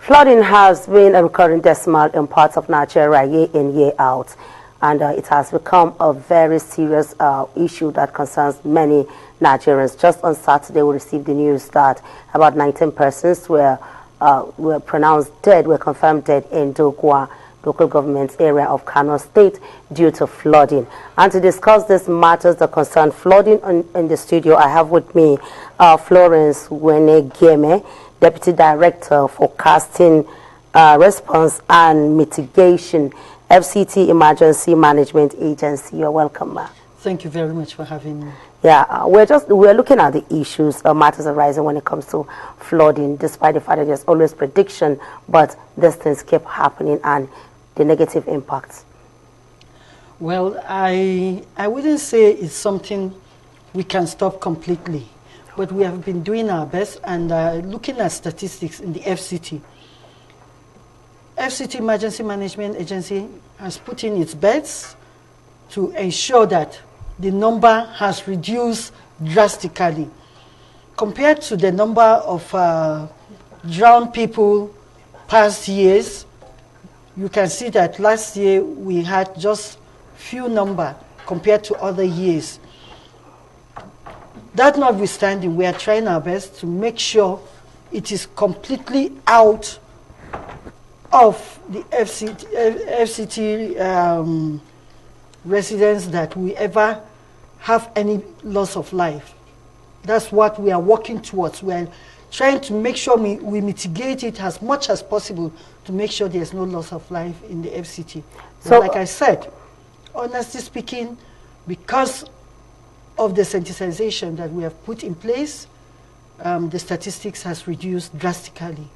Flooding has been a recurring decimal in parts of Nigeria year in, year out, and it has become a very serious issue that concerns many Nigerians. Just on Saturday, we received the news that about 19 persons were pronounced dead, were confirmed dead in Dogwa local government area of Kano State due to flooding. And to discuss these matters that concern flooding in the studio, I have with me Florence Wenegeme, Deputy Director for Forecasting, Response and Mitigation, FCT Emergency Management Agency. You're welcome, ma'am. Thank you very much for having me. Yeah, we're looking at the issues, matters arising when it comes to flooding, despite the fact that there's always prediction, but these things keep happening and the negative impacts. Well, I wouldn't say it's something we can stop completely, but we have been doing our best and looking at statistics in the FCT. FCT Emergency Management Agency has put in its bets to ensure that the number has reduced drastically. Compared to the number of drowned people past years, you can see that last year we had just few number compared to other years. That notwithstanding, we are trying our best to make sure it is completely out of the FCT residents that we ever have any loss of life. That's what we are working towards. We are trying to make sure we mitigate it as much as possible to make sure there's no loss of life in the FCT. So, like I said, honestly speaking, because of the sensitization that we have put in place, the statistics has reduced drastically.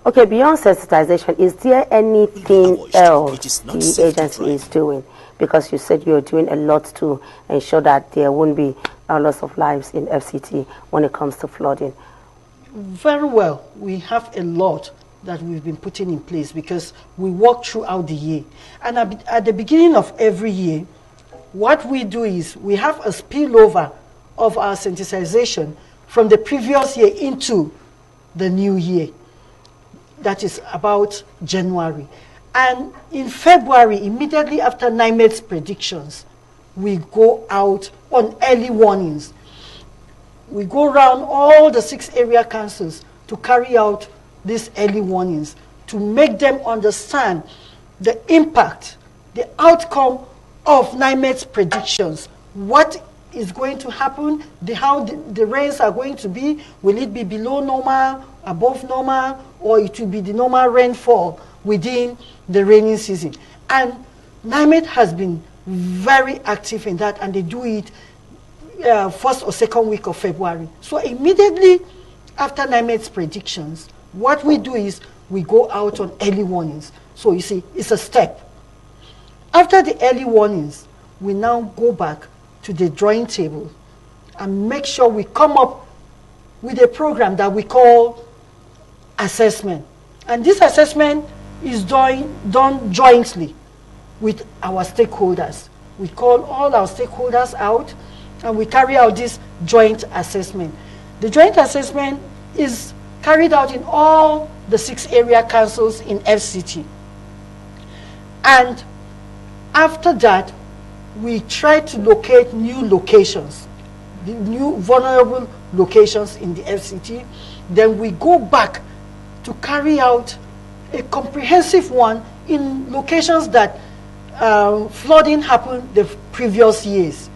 Okay, beyond sensitization, is there anything else the agency is doing? Because you said you're doing a lot to ensure that there won't be a loss of lives in FCT when it comes to flooding. Very well. We have a lot that we've been putting in place because we work throughout the year. And at the beginning of every year, what we do is we have a spillover of our sensitization from the previous year into the new year. That is about January. And in February, immediately after NIMED's predictions, we go out on early warnings. We go around all the 6 area councils to carry out these early warnings, to make them understand the impact, the outcome of NIMED's predictions. What is going to happen, how the rains are going to be. Will it be below normal, above normal, or it will be the normal rainfall within the rainy season? And NIMED has been very active in that, and they do it first or second week of February. So immediately after NIMED's predictions, what we do is we go out on early warnings. So you see, it's a step. After the early warnings, we now go back to the drawing table and make sure we come up with a program that we call assessment. And this assessment is done jointly with our stakeholders. We call all our stakeholders out and we carry out this joint assessment. The joint assessment is carried out in all the 6 area councils in FCT. And after that, we try to locate new locations, the new vulnerable locations in the FCT. Then we go back to carry out a comprehensive one in locations that flooding happened the previous years.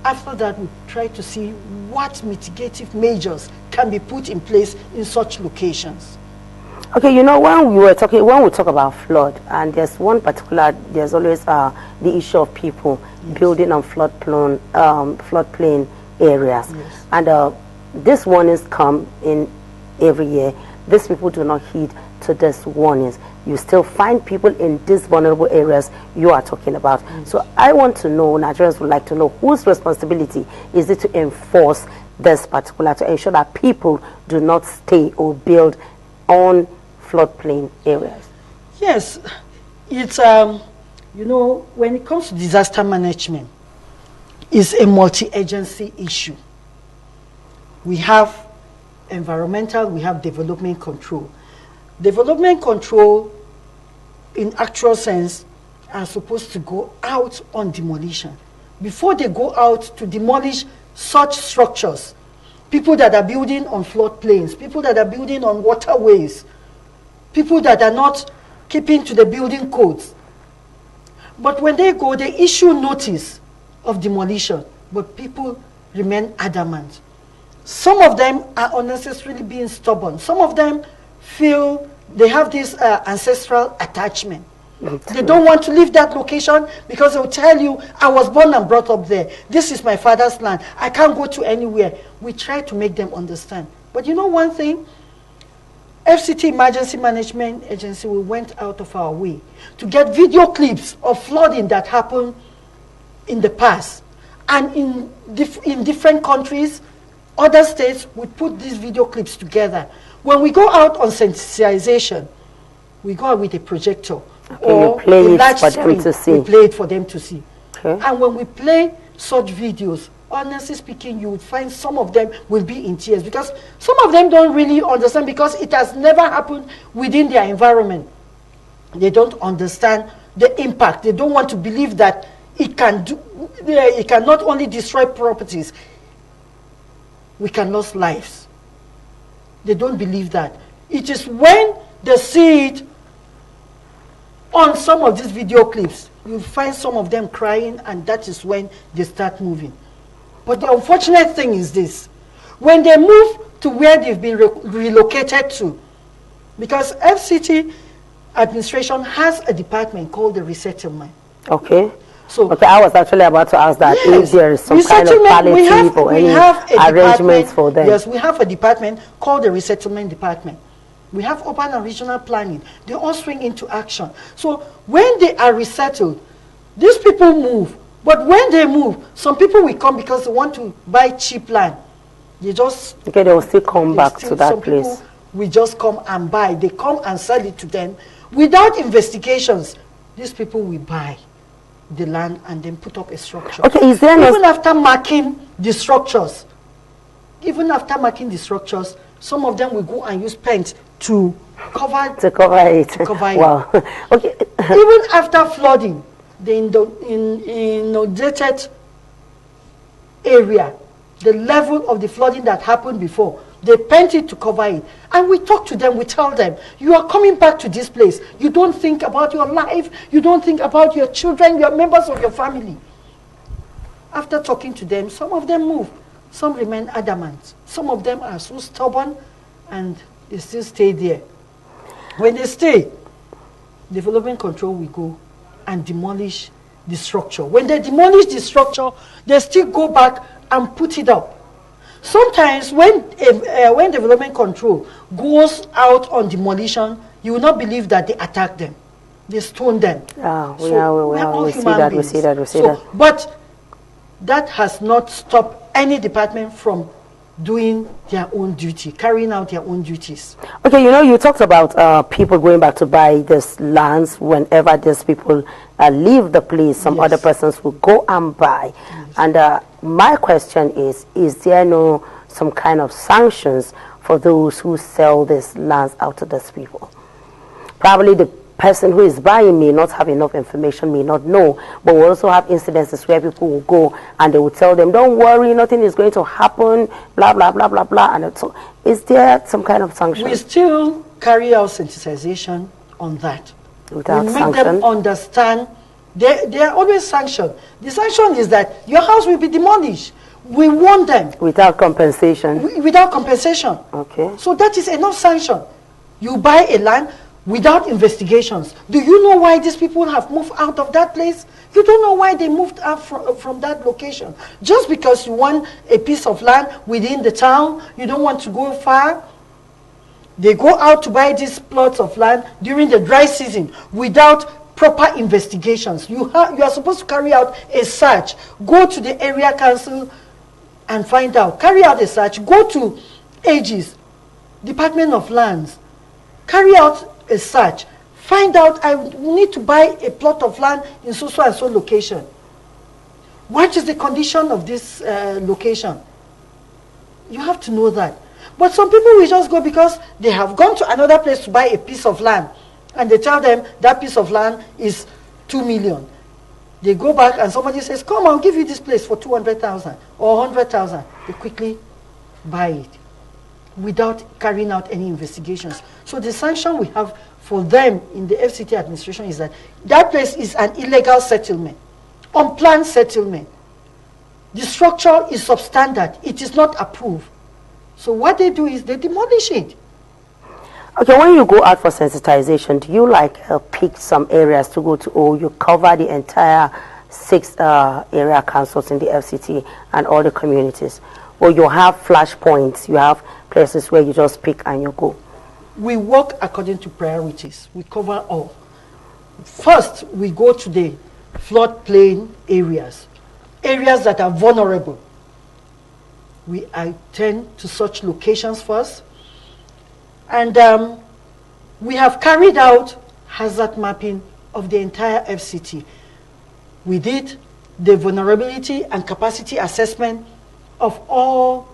After that, we try to see what mitigative measures can be put in place in such locations. Okay, you know, when we talk about flood, and there's always the issue of people building on floodplain areas. Yes. And these warnings come in every year. These people do not heed to these warnings. You still find people in these vulnerable areas you are talking about. So I want to know, Nigerians would like to know, whose responsibility is it to enforce this particular, to ensure that people do not stay or build on floodplain areas? Yes, it's, you know, when it comes to disaster management, it's a multi-agency issue. We have environmental, we have development control. Development control, in actual sense, are supposed to go out on demolition. Before they go out to demolish such structures, people that are building on floodplains, people that are building on waterways, people that are not keeping to the building codes. But when they go, they issue notice of demolition, but people remain adamant. Some of them are unnecessarily being stubborn. Some of them feel they have this ancestral attachment. They don't want to leave that location because they'll tell you, I was born and brought up there. This is my father's land. I can't go to anywhere. We try to make them understand. But you know one thing? FCT Emergency Management Agency, we went out of our way to get video clips of flooding that happened in the past. And in different countries, other states, we put these video clips together. When we go out on sensitization, we go out with a projector or a large screen. We play it for them to see. Okay. And when we play such videos, honestly speaking, you will find some of them will be in tears because some of them don't really understand because it has never happened within their environment. They don't understand the impact. They don't want to believe that it can not only destroy properties, we can lose lives. They don't believe that. It is when they see it on some of these video clips, you find some of them crying, and that is when they start moving. But the unfortunate thing is this. When they move to where they've been relocated to, because FCT administration has a department called the resettlement. Okay. So, okay, I was actually about to ask that if there is some kind of palliative or any arrangements for them. Yes, we have a department called the resettlement department. We have urban and regional planning. They all swing into action. So when they are resettled, these people move. But when they move, some people will come because they want to buy cheap land. They just... Okay, they will still come back to that place. We just come and buy. They come and sell it to them. Without investigations, these people will buy the land and then put up a structure. Okay, is there even after marking the structures, some of them will go and use paint to cover it. Wow. Okay. Even after flooding, the inundated area, the level of the flooding that happened before, they paint it to cover it. And we talk to them, we tell them, you are coming back to this place. You don't think about your life. You don't think about your children, your members of your family. After talking to them, some of them move. Some remain adamant. Some of them are so stubborn and they still stay there. When they stay, development control will go and demolish the structure. When they demolish the structure, they still go back and put it up. Sometimes when development control goes out on demolition, you will not believe that they attack them. They stone them. We see that. But that has not stopped any department from doing their own duty, carrying out their own duties. Okay, you talked about people going back to buy these lands whenever these people leave the place. Some other persons will go and buy. Yes. And my question is there some kind of sanctions for those who sell these lands out to these people? Probably the person who is buying may not have enough information, may not know, but we also have incidences where people will go and they will tell them, don't worry, nothing is going to happen, blah, blah, blah, blah, blah. And so is there some kind of sanction? We still carry out sensitization on that. Without we make sanction? them understand. They are always sanctioned. The sanction is that your house will be demolished. We warn them. Without compensation? Without compensation. Okay. So that is enough sanction. You buy a land without investigations. Do you know why these people have moved out of that place? You don't know why they moved out from that location. Just because you want a piece of land within the town, you don't want to go far. They go out to buy these plots of land during the dry season without proper investigations. You are supposed to carry out a search. Go to the area council and find out. Carry out a search. Go to AG's, Department of Lands. Carry out a search. Find out, I need to buy a plot of land in so and so location. What is the condition of this location? You have to know that. But some people will just go because they have gone to another place to buy a piece of land, and they tell them that piece of land is 2 million. They go back and somebody says, come, I'll give you this place for 200,000 or 100,000. They quickly buy it without carrying out any investigations. So the sanction we have for them in the FCT administration is that that place is an illegal settlement, unplanned settlement. The structure is substandard. It is not approved. So what they do is they demolish it. Okay, when you go out for sensitization, do you pick some areas to go to, or you cover the entire 6 area councils in the FCT and all the communities? Or you have flashpoints, you have places where you just pick and you go? We work according to priorities. We cover all. First, we go to the floodplain areas, areas that are vulnerable. We attend to such locations first. And we have carried out hazard mapping of the entire FCT. We did the vulnerability and capacity assessment of all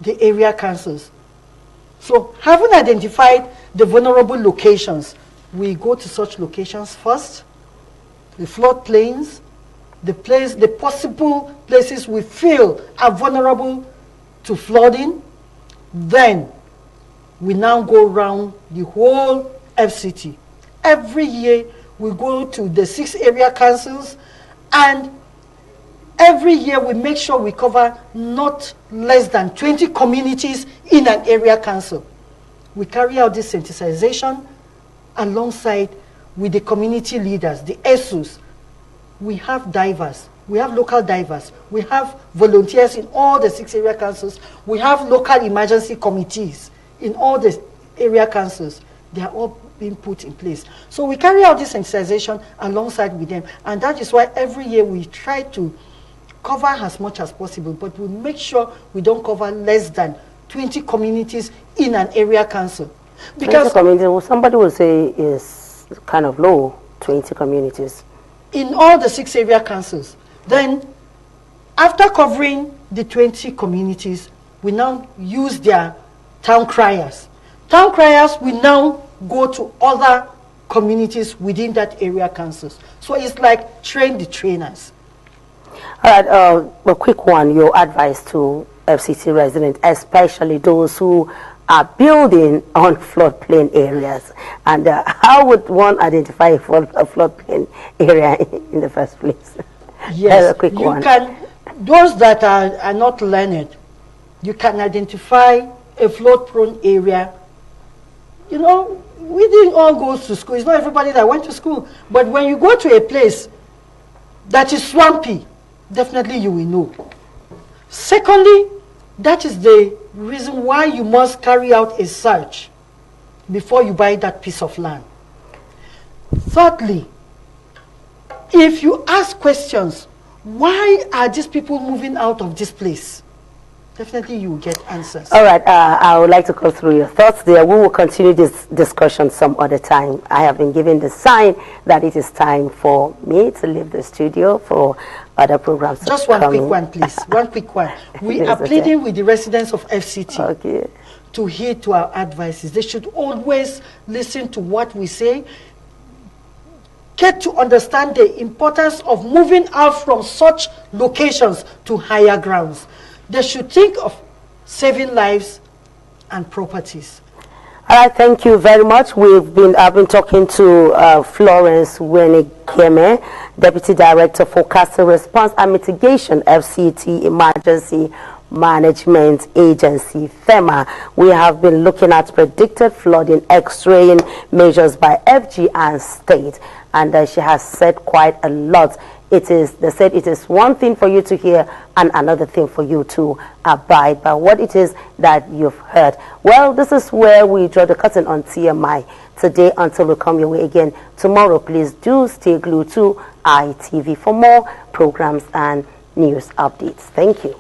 the area councils. So having identified the vulnerable locations, we go to such locations first, the floodplains, the possible places we feel are vulnerable to flooding. Then we now go around the whole FCT. Every year we go to the 6 area councils, and every year we make sure we cover not less than 20 communities in an area council. We carry out this sensitization alongside with the community leaders, the ESUs. We have divers. We have local divers. We have volunteers in all the 6 area councils. We have local emergency committees in all the area councils. They are all being put in place. So we carry out this sensitization alongside with them. And that is why every year we try to cover as much as possible, but we make sure we don't cover less than 20 communities in an area council. Because somebody will say is kind of low, 20 communities. In all the 6 area councils. Then, after covering the 20 communities, we now use their town criers. Town criers will now go to other communities within that area councils. So it's like train the trainers. All right, a quick one, your advice to FCT residents, especially those who are building on floodplain areas. And how would one identify a floodplain area in the first place? Yes, a quick one. Those that are not learned, you can identify a flood-prone area. You know, we didn't all go to school. It's not everybody that went to school. But when you go to a place that is swampy, definitely you will know. Secondly, that is the reason why you must carry out a search before you buy that piece of land. Thirdly, if you ask questions, why are these people moving out of this place? Definitely you will get answers. All right, I would like to go through your thoughts there. We will continue this discussion some other time. I have been given the sign that it is time for me to leave the studio for other programs. Just one quick one, please. One quick one. We are pleading with the residents of FCT to heed to our advices. They should always listen to what we say. Get to understand the importance of moving out from such locations to higher grounds. They should think of saving lives and properties. All right, thank you very much. I've been talking to Florence Wenigeme, Deputy Director for Forecasting Response and Mitigation, FCT Emergency Management Agency, FEMA. We have been looking at predicted flooding, X-raying measures by FG and state, and she has said quite a lot. They said it is one thing for you to hear and another thing for you to abide by what it is that you've heard. Well, this is where we draw the curtain on TMI today until we come your way again tomorrow. Please do stay glued to ITV for more programs and news updates. Thank you.